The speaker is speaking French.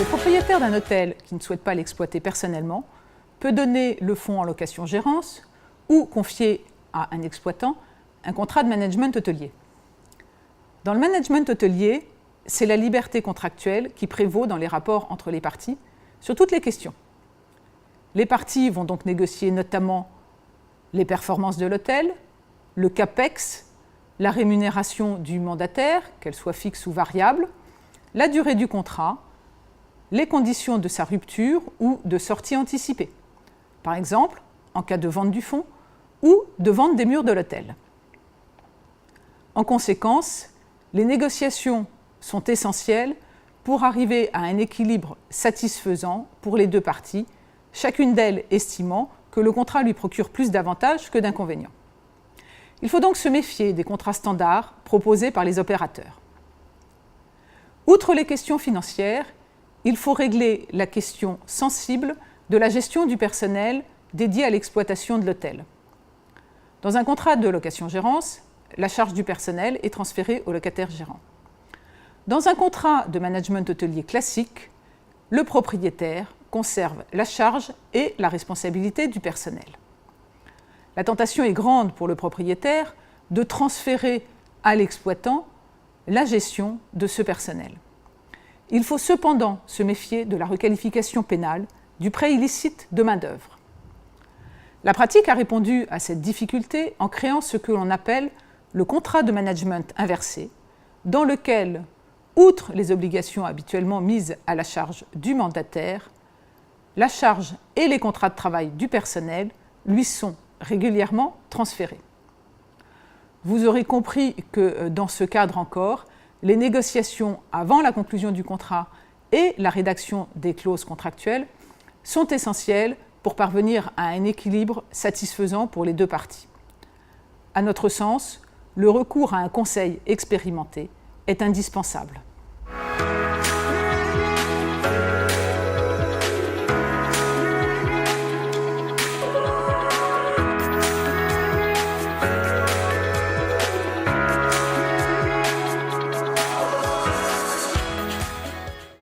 Le propriétaire d'un hôtel qui ne souhaite pas l'exploiter personnellement peut donner le fonds en location-gérance ou confier à un exploitant un contrat de management hôtelier. Dans le management hôtelier, c'est la liberté contractuelle qui prévaut dans les rapports entre les parties sur toutes les questions. Les parties vont donc négocier notamment les performances de l'hôtel, le CAPEX, la rémunération du mandataire, qu'elle soit fixe ou variable, la durée du contrat, les conditions de sa rupture ou de sortie anticipée, par exemple en cas de vente du fonds ou de vente des murs de l'hôtel. En conséquence, les négociations sont essentielles pour arriver à un équilibre satisfaisant pour les deux parties, chacune d'elles estimant que le contrat lui procure plus d'avantages que d'inconvénients. Il faut donc se méfier des contrats standards proposés par les opérateurs. Outre les questions financières, il faut régler la question sensible de la gestion du personnel dédié à l'exploitation de l'hôtel. Dans un contrat de location-gérance, la charge du personnel est transférée au locataire gérant. Dans un contrat de management hôtelier classique, le propriétaire conserve la charge et la responsabilité du personnel. La tentation est grande pour le propriétaire de transférer à l'exploitant la gestion de ce personnel. Il faut cependant se méfier de la requalification pénale du prêt illicite de main-d'œuvre. La pratique a répondu à cette difficulté en créant ce que l'on appelle le contrat de management inversé, dans lequel, outre les obligations habituellement mises à la charge du mandataire, la charge et les contrats de travail du personnel lui sont régulièrement transférés. Vous aurez compris que dans ce cadre encore, les négociations avant la conclusion du contrat et la rédaction des clauses contractuelles sont essentielles pour parvenir à un équilibre satisfaisant pour les deux parties. À notre sens, le recours à un conseil expérimenté est indispensable.